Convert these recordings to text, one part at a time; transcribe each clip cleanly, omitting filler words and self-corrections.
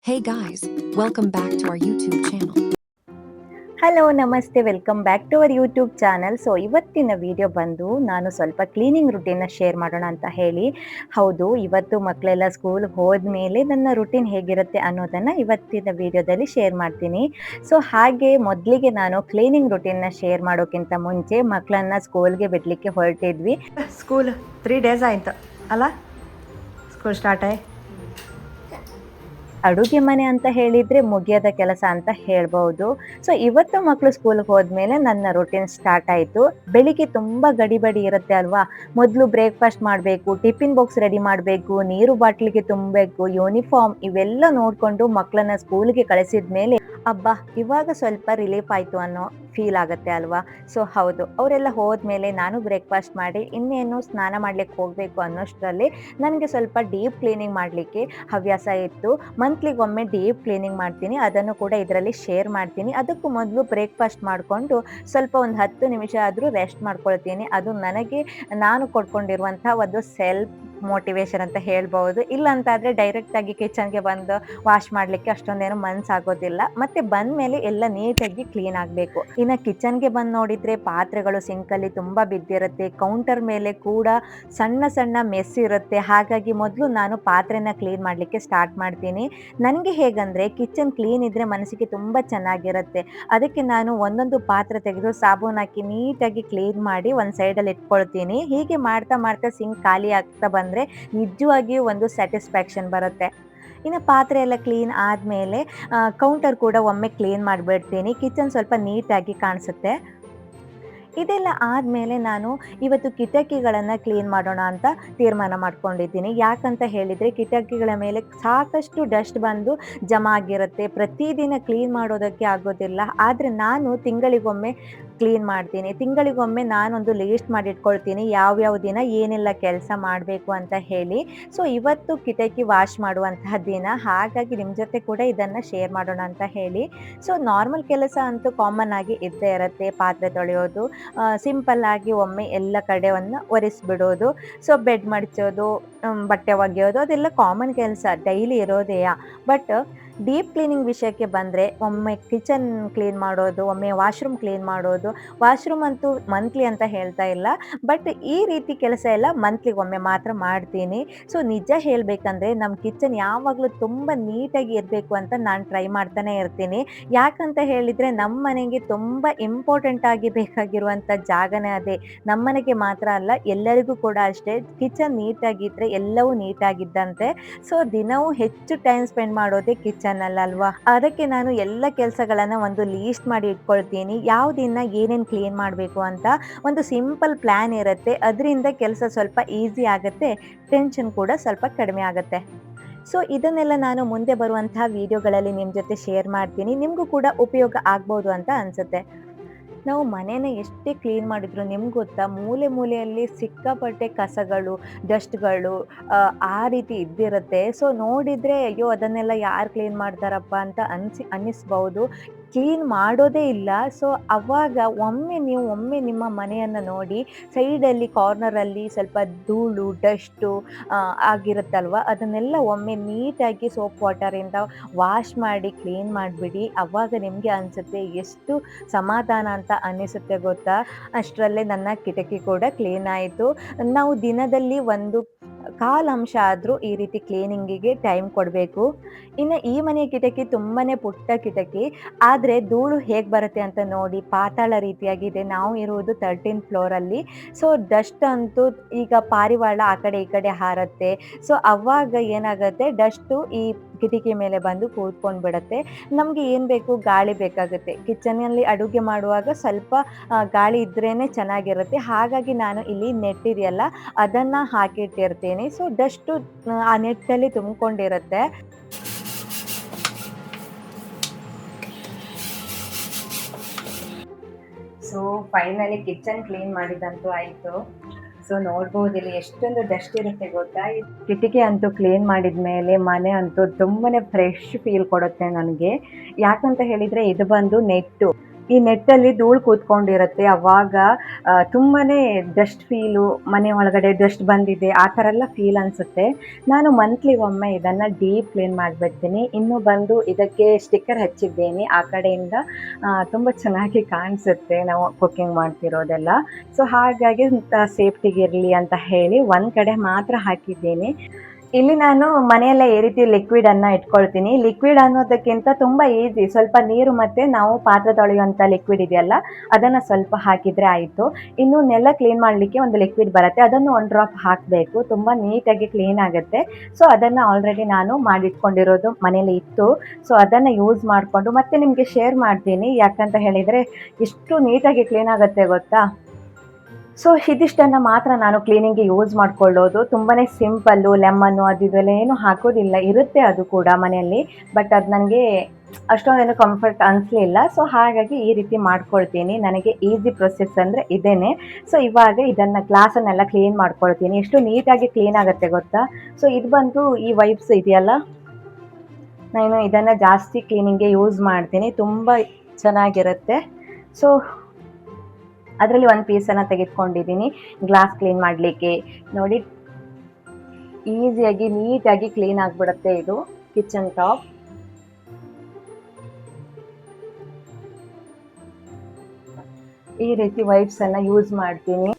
Hey guys, welcome back to our YouTube channel. Hello ನಮಸ್ತೆ, welcome back to our YouTube channel. So ಇವತ್ತಿನ video ಬಂದು ನಾನು ಸ್ವಲ್ಪ cleaning ರುಟೀನ್ನ share ಮಾಡೋಣ ಅಂತ ಹೇಳಿ. ಹೌದು, ಇವತ್ತು ಮಕ್ಕಳೆಲ್ಲ ಸ್ಕೂಲ್ಗೆ ಹೋದ್ಮೇಲೆ ನನ್ನ ರುಟೀನ್ ಹೇಗಿರುತ್ತೆ ಅನ್ನೋದನ್ನು ಇವತ್ತಿನ ವಿಡಿಯೋದಲ್ಲಿ ಶೇರ್ ಮಾಡ್ತೀನಿ. ಸೊ ಹಾಗೆ ಮೊದಲಿಗೆ ನಾನು ಕ್ಲೀನಿಂಗ್ ರುಟೀನ್ನ ಶೇರ್ ಮಾಡೋಕ್ಕಿಂತ ಮುಂಚೆ ಮಕ್ಕಳನ್ನ ಸ್ಕೂಲ್ಗೆ ಬಿಡಲಿಕ್ಕೆ ಹೊರಟಿದ್ವಿ. ಸ್ಕೂಲ್ 3 ಡೇಸ್ ಆಯ್ತು ಅಲ್ಲ, ಸ್ಕೂಲ್ ಸ್ಟಾರ್ಟ್ ಆಯ್. ಅಡುಗೆ ಮನೆ ಅಂತ ಹೇಳಿದರೆ ಮುಗಿಯದ ಕೆಲಸ ಅಂತ ಹೇಳ್ಬೋದು. ಸೊ ಇವತ್ತು ಮಕ್ಕಳು ಸ್ಕೂಲ್ಗೆ ಹೋದ್ಮೇಲೆ ನನ್ನ ರುಟೀನ್ ಸ್ಟಾರ್ಟ್ ಆಯಿತು. ಬೆಳಿಗ್ಗೆ ತುಂಬ ಗಡಿಬಿಡಿ ಇರುತ್ತೆ ಅಲ್ವಾ. ಮೊದಲು ಬ್ರೇಕ್ಫಾಸ್ಟ್ ಮಾಡಬೇಕು, ಟಿಫಿನ್ ಬಾಕ್ಸ್ ರೆಡಿ ಮಾಡಬೇಕು, ನೀರು ಬಾಟ್ಲಿಗೆ ತುಂಬಬೇಕು, ಯೂನಿಫಾರ್ಮ್ ಇವೆಲ್ಲ ನೋಡಿಕೊಂಡು ಮಕ್ಕಳನ್ನ ಸ್ಕೂಲ್ಗೆ ಕಳಿಸಿದ ಮೇಲೆ ಅಬ್ಬಾ ಇವಾಗ ಸ್ವಲ್ಪ ರಿಲೀಫ್ ಆಯಿತು ಅನ್ನೋ ಫೀಲ್ ಆಗುತ್ತೆ ಅಲ್ವಾ. ಸೊ ಹೌದು, ಅವರೆಲ್ಲ ಹೋದ್ಮೇಲೆ ನಾನು ಬ್ರೇಕ್ಫಾಸ್ಟ್ ಮಾಡಿ ಇನ್ನೇನು ಸ್ನಾನ ಮಾಡ್ಲಿಕ್ಕೆ ಹೋಗಬೇಕು ಅನ್ನೋಷ್ಟರಲ್ಲಿ ನನಗೆ ಸ್ವಲ್ಪ ಡೀಪ್ ಕ್ಲೀನಿಂಗ್ ಮಾಡಲಿಕ್ಕೆ ಹವ್ಯಾಸ ಇತ್ತು. ಮಂತ್ಲಿಗೊಮ್ಮೆ ಡೀಪ್ ಕ್ಲೀನಿಂಗ್ ಮಾಡ್ತೀನಿ, ಅದನ್ನು ಕೂಡ ಇದರಲ್ಲಿ ಶೇರ್ ಮಾಡ್ತೀನಿ. ಅದಕ್ಕೂ ಮೊದಲು ಬ್ರೇಕ್ಫಾಸ್ಟ್ ಮಾಡಿಕೊಂಡು ಸ್ವಲ್ಪ ಒಂದು 10 ನಿಮಿಷ ಆದರೂ ರೆಸ್ಟ್ ಮಾಡ್ಕೊಳ್ತೀನಿ. ಅದು ನನಗೆ ನಾನು ಕೊಡ್ಕೊಂಡಿರುವಂಥ ಒಂದು ಸೆಲ್ಫ್ ಮೋಟಿವೇಶನ್ ಅಂತ ಹೇಳ್ಬೋದು. ಇಲ್ಲಾಂತಾದರೆ ಡೈರೆಕ್ಟಾಗಿ ಕಿಚನ್ಗೆ ಬಂದು ವಾಶ್ ಮಾಡಲಿಕ್ಕೆ ಅಷ್ಟೊಂದೇನು ಮನಸ್ಸಾಗೋದಿಲ್ಲ. ಮತ್ತು ಬಂದಮೇಲೆ ಎಲ್ಲ ನೀಟಾಗಿ ಕ್ಲೀನ್ ಆಗಬೇಕು. ಇನ್ನು ಕಿಚನ್ಗೆ ಬಂದು ನೋಡಿದರೆ ಪಾತ್ರೆಗಳು ಸಿಂಕಲ್ಲಿ ತುಂಬ ಬಿದ್ದಿರುತ್ತೆ, ಕೌಂಟರ್ ಮೇಲೆ ಕೂಡ ಸಣ್ಣ ಸಣ್ಣ ಮೆಸ್ ಇರುತ್ತೆ. ಹಾಗಾಗಿ ಮೊದಲು ನಾನು ಪಾತ್ರೆನ ಕ್ಲೀನ್ ಮಾಡಲಿಕ್ಕೆ ಸ್ಟಾರ್ಟ್ ಮಾಡ್ತೀನಿ. ನನಗೆ ಹೇಗಂದರೆ ಕಿಚನ್ ಕ್ಲೀನ್ ಇದ್ದರೆ ಮನಸ್ಸಿಗೆ ತುಂಬ ಚೆನ್ನಾಗಿರುತ್ತೆ. ಅದಕ್ಕೆ ನಾನು ಒಂದೊಂದು ಪಾತ್ರೆ ತೆಗೆದು ಸಾಬೂನು ಹಾಕಿ ನೀಟಾಗಿ ಕ್ಲೀನ್ ಮಾಡಿ ಒಂದು ಸೈಡಲ್ಲಿ ಇಟ್ಕೊಳ್ತೀನಿ. ಹೀಗೆ ಮಾಡ್ತಾ ಮಾಡ್ತಾ ಸಿಂಕ್ ಖಾಲಿ ಆಗ್ತಾ ಬಂದರೆ ನಿಜವಾಗಿಯೂ ಒಂದು ಸ್ಯಾಟಿಸ್ಫ್ಯಾಕ್ಷನ್ ಬರುತ್ತೆ. ಇನ್ನು ಪಾತ್ರೆ ಎಲ್ಲ ಕ್ಲೀನ್ ಆದಮೇಲೆ ಕೌಂಟರ್ ಕೂಡ ಒಮ್ಮೆ ಕ್ಲೀನ್ ಮಾಡಿಬಿಡ್ತೀನಿ. ಕಿಚನ್ ಸ್ವಲ್ಪ ನೀಟಾಗಿ ಕಾಣಿಸುತ್ತೆ. ಇದೆಲ್ಲ ಆದಮೇಲೆ ನಾನು ಇವತ್ತು ಕಿಟಕಿಗಳನ್ನು ಕ್ಲೀನ್ ಮಾಡೋಣ ಅಂತ ತೀರ್ಮಾನ ಮಾಡ್ಕೊಂಡಿದ್ದೀನಿ. ಯಾಕಂತ ಹೇಳಿದರೆ ಕಿಟಕಿಗಳ ಮೇಲೆ ಸಾಕಷ್ಟು ಡಸ್ಟ್ ಬಂದು ಜಮಾ ಆಗಿರುತ್ತೆ. ಪ್ರತಿದಿನ ಕ್ಲೀನ್ ಮಾಡೋದಕ್ಕೆ ಆಗೋದಿಲ್ಲ. ಆದರೆ ನಾನು ತಿಂಗಳಿಗೊಮ್ಮೆ ಕ್ಲೀನ್ ಮಾಡ್ತೀನಿ. ತಿಂಗಳಿಗೊಮ್ಮೆ ನಾನೊಂದು ಲೀಸ್ಟ್ ಮಾಡಿಟ್ಕೊಳ್ತೀನಿ ಯಾವ್ಯಾವ ದಿನ ಏನೆಲ್ಲ ಕೆಲಸ ಮಾಡಬೇಕು ಅಂತ ಹೇಳಿ. ಸೊ ಇವತ್ತು ಕಿಟಕಿ ವಾಶ್ ಮಾಡುವಂತಹ ದಿನ, ಹಾಗಾಗಿ ನಿಮ್ಮ ಜೊತೆ ಕೂಡ ಇದನ್ನು ಶೇರ್ ಮಾಡೋಣ ಅಂತ ಹೇಳಿ. ಸೊ ನಾರ್ಮಲ್ ಕೆಲಸ ಅಂತೂ ಕಾಮನ್ ಆಗಿ ಇದ್ದೇ ಇರುತ್ತೆ. ಪಾತ್ರೆ ತೊಳೆಯೋದು, ಸಿಂಪಲ್ ಆಗಿ ಒಮ್ಮೆ ಎಲ್ಲ ಕಡೆಯನ್ನು ಒರೆಸ್ಬಿಡೋದು, ಸೊ ಬೆಡ್ ಮಡಚೋದು, ಬಟ್ಟೆ ಒಗೆಯೋದು ಅದೆಲ್ಲ ಕಾಮನ್ ಕೆಲಸ, ಡೈಲಿ ಇರೋದೆಯಾ. ಬಟ್ ಡೀಪ್ ಕ್ಲೀನಿಂಗ್ ವಿಷಯಕ್ಕೆ ಬಂದರೆ ಒಮ್ಮೆ ಕಿಚನ್ ಕ್ಲೀನ್ ಮಾಡೋದು, ಒಮ್ಮೆ ವಾಶ್ರೂಮ್ ಕ್ಲೀನ್ ಮಾಡೋದು. ವಾಶ್ರೂಮ್ ಅಂತೂ ಮಂತ್ಲಿ ಅಂತ ಹೇಳ್ತಾ ಇಲ್ಲ, ಬಟ್ ಈ ರೀತಿ ಕೆಲಸ ಎಲ್ಲ ಮಂತ್ಲಿಗೊಮ್ಮೆ ಮಾತ್ರ ಮಾಡ್ತೀನಿ. ಸೊ ನಿಜ ಹೇಳಬೇಕಂದ್ರೆ ನಮ್ಮ ಕಿಚನ್ ಯಾವಾಗಲೂ ತುಂಬ ನೀಟಾಗಿ ಇರಬೇಕು ಅಂತ ನಾನು ಟ್ರೈ ಮಾಡ್ತಾನೆ ಇರ್ತೀನಿ. ಯಾಕಂತ ಹೇಳಿದರೆ ನಮ್ಮ ಮನೆಗೆ ತುಂಬ ಇಂಪಾರ್ಟೆಂಟ್ ಆಗಿ ಬೇಕಾಗಿರುವಂಥ ಜಾಗನೇ ಅದೇ. ನಮ್ಮ ಮನೆಗೆ ಮಾತ್ರ ಅಲ್ಲ, ಎಲ್ಲರಿಗೂ ಕೂಡ ಅಷ್ಟೇ. ಕಿಚನ್ ನೀಟಾಗಿದ್ದರೆ ಎಲ್ಲವೂ ನೀಟಾಗಿದ್ದಂತೆ. ಸೊ ದಿನವೂ ಹೆಚ್ಚು ಟೈಮ್ ಸ್ಪೆಂಡ್ ಮಾಡೋದೇ ಕಿಚನಲ್ಲಲ್ವಾ. ಅದಕ್ಕೆ ನಾನು ಎಲ್ಲ ಕೆಲಸಗಳನ್ನು ಒಂದು ಲೀಸ್ಟ್ ಮಾಡಿ ಇಟ್ಕೊಳ್ತೀನಿ. ಯಾವ ದಿನ ಏನೇನು ಕ್ಲೀನ್ ಮಾಡಬೇಕು ಅಂತ ಒಂದು ಸಿಂಪಲ್ ಪ್ಲ್ಯಾನ್ ಇರುತ್ತೆ. ಅದರಿಂದ ಕೆಲಸ ಸ್ವಲ್ಪ ಈಸಿ ಆಗುತ್ತೆ, ಟೆನ್ಷನ್ ಕೂಡ ಸ್ವಲ್ಪ ಕಡಿಮೆ ಆಗುತ್ತೆ. ಸೊ ಇದನ್ನೆಲ್ಲ ನಾನು ಮುಂದೆ ಬರುವಂತಹ ವಿಡಿಯೋಗಳಲ್ಲಿ ನಿಮ್ಮ ಜೊತೆ ಶೇರ್ ಮಾಡ್ತೀನಿ. ನಿಮಗೂ ಕೂಡ ಉಪಯೋಗ ಆಗ್ಬೋದು ಅಂತ ಅನಿಸುತ್ತೆ. ನಾವು ಮನೇನ ಎಷ್ಟೇ ಕ್ಲೀನ್ ಮಾಡಿದ್ರು ನಿಮ್ಗೆ ಗೊತ್ತಾ, ಮೂಲೆ ಮೂಲೆಯಲ್ಲಿ ಸಿಕ್ಕಾಪಟ್ಟೆ ಕಸಗಳು, ಡಸ್ಟ್ಗಳು ಆ ರೀತಿ ಇದ್ದಿರುತ್ತೆ. ಸೊ ನೋಡಿದರೆ ಅಯ್ಯೋ ಅದನ್ನೆಲ್ಲ ಯಾರು ಕ್ಲೀನ್ ಮಾಡ್ತಾರಪ್ಪ ಅಂತ ಅನ್ನಿಸ್ಬೋದು. ಕ್ಲೀನ್ ಮಾಡೋದೇ ಇಲ್ಲ. ಸೊ ಅವಾಗ ಒಮ್ಮೆ ನಿಮ್ಮ ಮನೆಯನ್ನು ನೋಡಿ, ಸೈಡಲ್ಲಿ ಕಾರ್ನರಲ್ಲಿ ಸ್ವಲ್ಪ ಧೂಳು ಡಸ್ಟು ಆಗಿರುತ್ತಲ್ವ, ಅದನ್ನೆಲ್ಲ ಒಮ್ಮೆ ನೀಟಾಗಿ ಸೋಪ್ ವಾಟರಿಂದ ವಾಶ್ ಮಾಡಿ ಕ್ಲೀನ್ ಮಾಡಿಬಿಡಿ. ಅವಾಗ ನಿಮಗೆ ಅನಿಸುತ್ತೆ ಎಷ್ಟು ಸಮಾಧಾನ ಅಂತ ಅನ್ನಿಸುತ್ತೆ ಗೊತ್ತಾ. ಅಷ್ಟರಲ್ಲೇ ನನ್ನ ಕಿಟಕಿ ಕೂಡ ಕ್ಲೀನ್ ಆಯಿತು. ನಾವು ದಿನದಲ್ಲಿ ಒಂದು ಕಾಲಂಶ ಆದರೂ ಈ ರೀತಿ ಕ್ಲೀನಿಂಗಿಗೆ ಟೈಮ್ ಕೊಡಬೇಕು. ಇನ್ನು ಈ ಮನೆಯ ಕಿಟಕಿ ತುಂಬಾ ಪುಟ್ಟ ಕಿಟಕಿ, ಆದರೆ ಧೂಳು ಹೇಗೆ ಬರುತ್ತೆ ಅಂತ ನೋಡಿ, ಪಾತಾಳ ರೀತಿಯಾಗಿದೆ. ನಾವು ಇರುವುದು 13th ಫ್ಲೋರಲ್ಲಿ. ಸೊ ಡಸ್ಟ್ ಅಂತೂ ಈಗ ಪಾರಿವಾಳ ಆ ಕಡೆ ಈ ಕಡೆ ಹಾರುತ್ತೆ. ಸೊ ಅವಾಗ ಏನಾಗುತ್ತೆ, ಡಸ್ಟು ಈ ಕಿಟಕಿ ಮೇಲೆ ಬಂದು ಕೂತ್ಕೊಂಡು ಬಿಡುತ್ತೆ. ನಮಗೆ ಏನು ಬೇಕು, ಗಾಳಿ ಬೇಕಾಗುತ್ತೆ. ಕಿಚನಲ್ಲಿ ಅಡುಗೆ ಮಾಡುವಾಗ ಸ್ವಲ್ಪ ಗಾಳಿ ಇದ್ರೇ ಚೆನ್ನಾಗಿರುತ್ತೆ. ಹಾಗಾಗಿ ನಾನು ಇಲ್ಲಿ ನೆಟ್ ಇದೆಯಲ್ಲ ಅದನ್ನು ಹಾಕಿಟ್ಟಿರ್ತೀನಿ. ಸೊ ಡಸ್ಟು ಆ ನೆಟ್ಟಲ್ಲಿ ತುಂಬಿಕೊಂಡಿರುತ್ತೆ. ಸೊ ಫೈನಲಿ ಕಿಚನ್ ಕ್ಲೀನ್ ಮಾಡಿದಂತೂ ಆಯಿತು. ಸೊ ನೋಡ್ಬೋದು ಇಲ್ಲಿ ಎಷ್ಟೊಂದು ಡಸ್ಟ್ ಇರುತ್ತೆ ಗೊತ್ತಾ. ಈ ಕಿಟಕಿ ಅಂತೂ ಕ್ಲೀನ್ ಮಾಡಿದ ಮೇಲೆ ಮನೆ ಅಂತೂ ತುಂಬಾ ಫ್ರೆಶ್ ಫೀಲ್ ಕೊಡುತ್ತೆ ನನಗೆ. ಯಾಕಂತ ಹೇಳಿದರೆ ಇದು ಬಂದು ನೆಟ್ಟು. ಈ ನೆಟ್ಟಲ್ಲಿ ಧೂಳು ಕೂತ್ಕೊಂಡಿರುತ್ತೆ ಅವಾಗ ತುಂಬಾನೇ ಡಸ್ಟ್ ಫೀಲು, ಮನೆ ಒಳಗಡೆ ಡಸ್ಟ್ ಬಂದಿದೆ ಆ ಥರ ಎಲ್ಲ ಫೀಲ್ ಅನಿಸುತ್ತೆ. ನಾನು ಮಂತ್ಲಿ ಒಮ್ಮೆ ಇದನ್ನು ಡೀಪ್ ಕ್ಲೀನ್ ಮಾಡಿಬಿಡ್ತೀನಿ. ಇನ್ನು ಬಂದು ಇದಕ್ಕೆ ಸ್ಟಿಕ್ಕರ್ ಹಚ್ಚಿದ್ದೇನೆ ಆ ಕಡೆಯಿಂದ. ತುಂಬ ಚೆನ್ನಾಗಿ ಕಾಣಿಸುತ್ತೆ ನಾವು ಕುಕ್ಕಿಂಗ್ ಮಾಡ್ತಿರೋದೆಲ್ಲ. ಸೊ ಹಾಗಾಗಿ ಸೇಫ್ಟಿಗಿರಲಿ ಅಂತ ಹೇಳಿ ಒಂದು ಕಡೆ ಮಾತ್ರ ಹಾಕಿದ್ದೇನೆ. ಇಲ್ಲಿ ನಾನು ಮನೆಯಲ್ಲೇ ಈ ರೀತಿ ಲಿಕ್ವಿಡನ್ನು ಇಟ್ಕೊಳ್ತೀನಿ. ಲಿಕ್ವಿಡ್ ಅನ್ನೋದಕ್ಕಿಂತ ತುಂಬ ಈಸಿ, ಸ್ವಲ್ಪ ನೀರು ಮತ್ತು ನಾವು ಪಾತ್ರೆ ತೊಳೆಯುವಂಥ ಲಿಕ್ವಿಡ್ ಇದೆಯಲ್ಲ ಅದನ್ನು ಸ್ವಲ್ಪ ಹಾಕಿದರೆ ಆಯಿತು. ಇನ್ನು ನೆಲ ಕ್ಲೀನ್ ಮಾಡಲಿಕ್ಕೆ ಒಂದು ಲಿಕ್ವಿಡ್ ಬರುತ್ತೆ, ಅದನ್ನು 1 ಡ್ರಾಪ್ ಹಾಕಬೇಕು, ತುಂಬ ನೀಟಾಗಿ ಕ್ಲೀನ್ ಆಗುತ್ತೆ. ಸೊ ಅದನ್ನು ಆಲ್ರೆಡಿ ನಾನು ಮಾಡಿಟ್ಕೊಂಡಿರೋದು ಮನೇಲಿ ಇತ್ತು. ಸೊ ಅದನ್ನು ಯೂಸ್ ಮಾಡಿಕೊಂಡು ಮತ್ತೆ ನಿಮಗೆ ಶೇರ್ ಮಾಡ್ತೀನಿ, ಯಾಕಂತ ಹೇಳಿದರೆ ಎಷ್ಟು ನೀಟಾಗಿ ಕ್ಲೀನ್ ಆಗುತ್ತೆ ಗೊತ್ತಾ. ಸೊ ಇದಿಷ್ಟನ್ನು ಮಾತ್ರ ನಾನು ಕ್ಲೀನಿಂಗ್ಗೆ ಯೂಸ್ ಮಾಡ್ಕೊಳ್ಳೋದು. ತುಂಬಾ ಸಿಂಪಲ್ಲು, ಲೆಮನ್ನು ಅದು ಇದೆಲ್ಲ ಏನು ಹಾಕೋದಿಲ್ಲ, ಇರುತ್ತೆ ಅದು ಕೂಡ ಮನೆಯಲ್ಲಿ, ಬಟ್ ಅದು ನನಗೆ ಅಷ್ಟೊಂದೇನು ಕಂಫರ್ಟ್ ಅನಿಸ್ಲಿಲ್ಲ. ಸೊ ಹಾಗಾಗಿ ಈ ರೀತಿ ಮಾಡ್ಕೊಳ್ತೀನಿ. ನನಗೆ ಈಸಿ ಪ್ರೊಸೆಸ್ ಅಂದರೆ ಇದೇನೆ. ಸೊ ಇವಾಗ ಇದನ್ನು ಗ್ಲಾಸನ್ನೆಲ್ಲ ಕ್ಲೀನ್ ಮಾಡ್ಕೊಳ್ತೀನಿ. ಎಷ್ಟು ನೀಟಾಗಿ ಕ್ಲೀನ್ ಆಗುತ್ತೆ ಗೊತ್ತಾ. ಸೊ ಇದು ಬಂದು ಈ ವೈಪ್ಸ್ ಇದೆಯಲ್ಲ, ನಾನು ಇದನ್ನು ಜಾಸ್ತಿ ಕ್ಲೀನಿಂಗ್ಗೆ ಯೂಸ್ ಮಾಡ್ತೀನಿ, ತುಂಬ ಚೆನ್ನಾಗಿರುತ್ತೆ. ಸೊ ಅದರಲ್ಲಿ ಒಂದು ಪೀಸನ್ನು ತೆಗೆದುಕೊಂಡಿದ್ದೀನಿ ಗ್ಲಾಸ್ ಕ್ಲೀನ್ ಮಾಡಲಿಕ್ಕೆ. ನೋಡಿ ಈಸಿಯಾಗಿ ನೀಟಾಗಿ ಕ್ಲೀನ್ ಆಗಿಬಿಡುತ್ತೆ ಇದು ಕಿಚನ್ ಟಾಪ್. ಈ ರೀತಿ ವೈಪ್ಸನ್ನು ಯೂಸ್ ಮಾಡ್ತೀನಿ.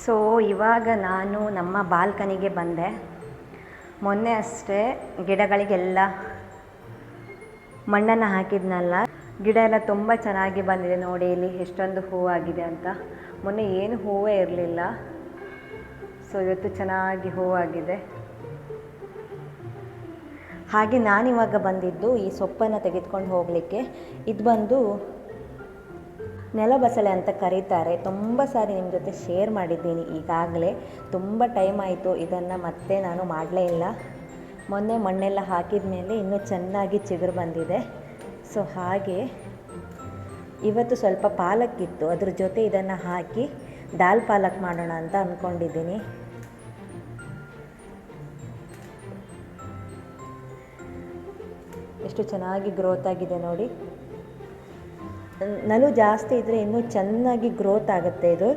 ಸೊ ಇವಾಗ ನಾನು ನಮ್ಮ ಬಾಲ್ಕನಿಗೆ ಬಂದೆ. ಮೊನ್ನೆ ಅಷ್ಟೇ ಗಿಡಗಳಿಗೆಲ್ಲ ಮಣ್ಣನ್ನು ಹಾಕಿದ್ನಲ್ಲ, ಗಿಡ ಎಲ್ಲ ತುಂಬ ಚೆನ್ನಾಗಿ ಬಂದಿದೆ. ನೋಡಿ ಇಲ್ಲಿ ಎಷ್ಟೊಂದು ಹೂವಾಗಿದೆ ಅಂತ. ಮೊನ್ನೆ ಏನು ಹೂವೇ ಇರಲಿಲ್ಲ, ಸೊ ಇವತ್ತು ಚೆನ್ನಾಗಿ ಹೂವಾಗಿದೆ. ಹಾಗೆ ನಾನಿವಾಗ ಬಂದಿದ್ದು ಈ ಸೊಪ್ಪನ್ನು ತೆಗೆದುಕೊಂಡು ಹೋಗಲಿಕ್ಕೆ. ಇದು ಬಂದು ನೆಲಬಸಳೆ ಅಂತ ಕರೀತಾರೆ. ತುಂಬ ಸಾರಿ ನಿಮ್ಮ ಜೊತೆ ಶೇರ್ ಮಾಡಿದ್ದೀನಿ ಈಗಾಗಲೇ. ತುಂಬ ಟೈಮ್ ಆಯಿತು, ಇದನ್ನು ಮತ್ತೆ ನಾನು ಮಾಡಲೇ ಇಲ್ಲ. ಮೊನ್ನೆ ಮಣ್ಣೆಲ್ಲ ಹಾಕಿದ ಮೇಲೆ ಇನ್ನೂ ಚೆನ್ನಾಗಿ ಚಿಗುರು ಬಂದಿದೆ. ಸೊ ಹಾಗೆ ಇವತ್ತು ಸ್ವಲ್ಪ ಪಾಲಕ್ಕಿತ್ತು, ಅದ್ರ ಜೊತೆ ಇದನ್ನು ಹಾಕಿ ದಾಲ್ ಪಾಲಕ್ ಮಾಡೋಣ ಅಂತ ಅಂದ್ಕೊಂಡಿದ್ದೀನಿ. ಎಷ್ಟು ಚೆನ್ನಾಗಿ ಗ್ರೋತ್ ಆಗಿದೆ ನೋಡಿ. ನಲು ಜಾಸ್ತಿ ಇದ್ದರೆ ಇನ್ನೂ ಚೆನ್ನಾಗಿ ಗ್ರೋತ್ ಆಗುತ್ತೆ ಇದು.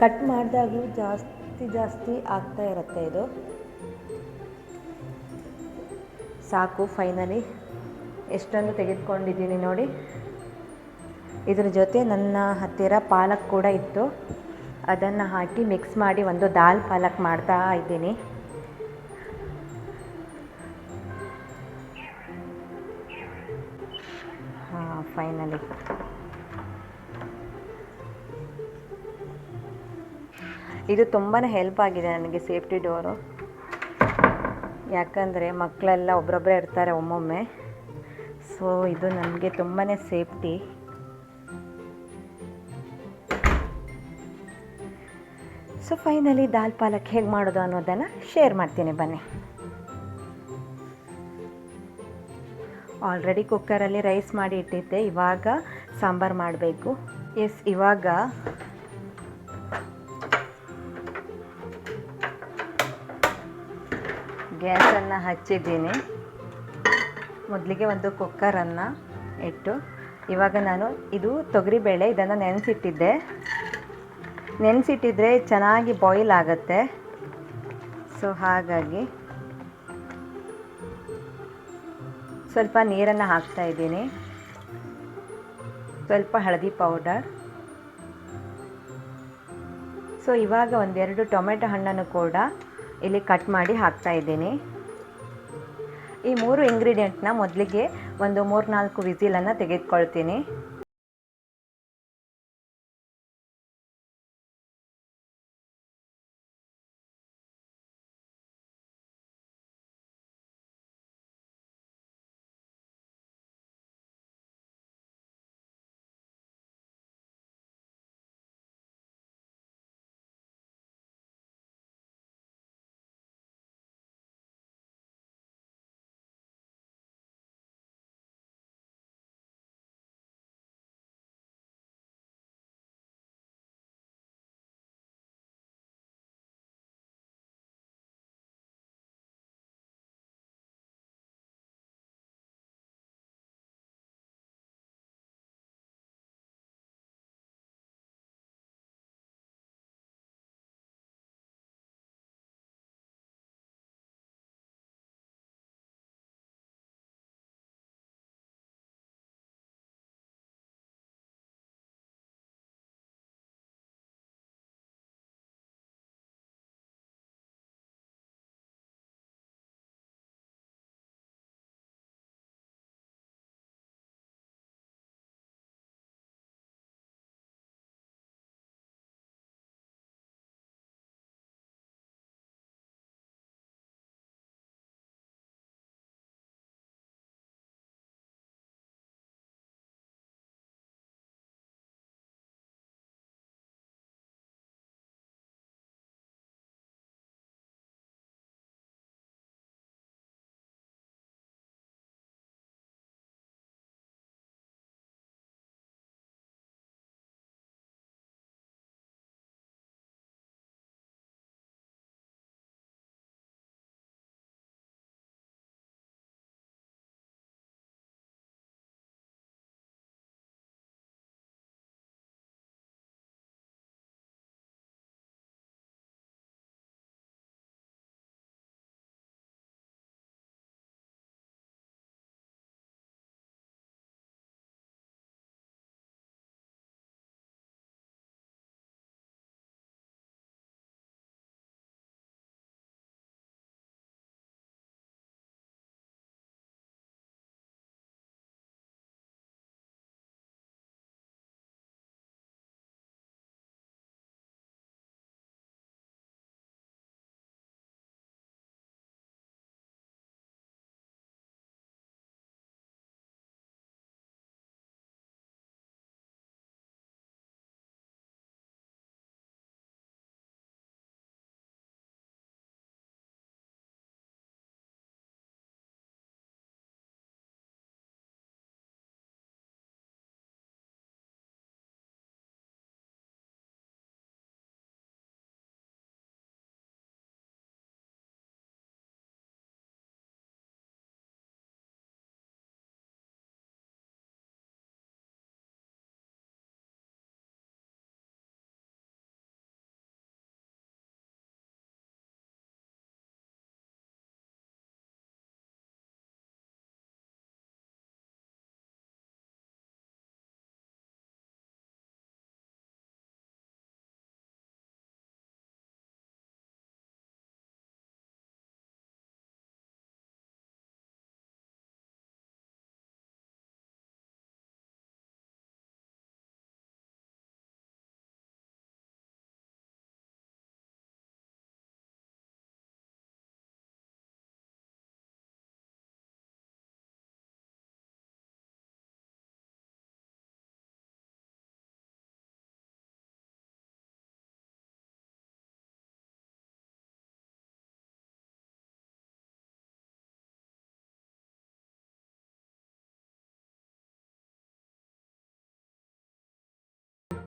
ಕಟ್ ಮಾಡಿದಾಗಲೂ ಜಾಸ್ತಿ ಆಗ್ತಾ ಇರುತ್ತೆ ಇದು. ಸಾಕು, ಫೈನಲಿ ಎಷ್ಟೊಂದು ತೆಗೆದುಕೊಂಡಿದ್ದೀನಿ ನೋಡಿ. ಇದ್ರ ಜೊತೆ ನನ್ನ ಹತ್ತಿರ ಪಾಲಕ್ ಕೂಡ ಇತ್ತು, ಅದನ್ನು ಹಾಕಿ ಮಿಕ್ಸ್ ಮಾಡಿ ಒಂದು ದಾಲ್ ಪಾಲಕ್ ಮಾಡ್ತಾ ಇದ್ದೀನಿ. ಫೈನಲಿ ಇದು ತುಂಬಾ ಹೆಲ್ಪ್ ಆಗಿದೆ ನನಗೆ, ಸೇಫ್ಟಿ ಡೋರು. ಯಾಕಂದರೆ ಮಕ್ಕಳೆಲ್ಲ ಒಬ್ಬರೊಬ್ಬರೇ ಇರ್ತಾರೆ ಒಮ್ಮೊಮ್ಮೆ. ಸೊ ಇದು ನನಗೆ ತುಂಬಾ ಸೇಫ್ಟಿ. ಸೊ ಫೈನಲಿ ದಾಲ್ ಪಾಲಕ್ ಹೇಗೆ ಮಾಡೋದು ಅನ್ನೋದನ್ನು ಶೇರ್ ಮಾಡ್ತೀನಿ ಬನ್ನಿ. ಆಲ್ರೆಡಿ ಕುಕ್ಕರಲ್ಲಿ ರೈಸ್ ಮಾಡಿ ಇಟ್ಟಿದ್ದೆ, ಇವಾಗ ಸಾಂಬಾರು ಮಾಡಬೇಕು. ಇವಾಗ ಗ್ಯಾಸನ್ನು ಹಚ್ಚಿದ್ದೀನಿ. ಮೊದಲಿಗೆ ಒಂದು ಕುಕ್ಕರನ್ನು ಇಟ್ಟು ಇವಾಗ ನಾನು ಇದು ತೊಗರಿಬೇಳೆ ಇದನ್ನು ನೆನೆಸಿಟ್ಟಿದ್ದೆ. ನೆನೆಸಿಟ್ಟಿದ್ರೆ ಚೆನ್ನಾಗಿ ಬಾಯ್ಲ್ ಆಗುತ್ತೆ. ಸೊ ಹಾಗಾಗಿ ಸ್ವಲ್ಪ ನೀರನ್ನು ಹಾಕ್ತಾ ಇದ್ದೀನಿ. ಸ್ವಲ್ಪ ಹಳದಿ ಪೌಡರ್. ಸೊ ಇವಾಗ ಒಂದೆರಡು ಟೊಮೆಟೊ ಹಣ್ಣನ್ನು ಕೂಡ ಇಲ್ಲಿ ಕಟ್ ಮಾಡಿ ಹಾಕ್ತಾ ಇದ್ದೀನಿ. ಈ 3 ಇಂಗ್ರೀಡಿಯೆಂಟ್ನ ಮೊದಲಿಗೆ ಒಂದು 3-4 ವಿಸಿಲನ್ನು ತೆಗೆದುಕೊಳ್ತೀನಿ.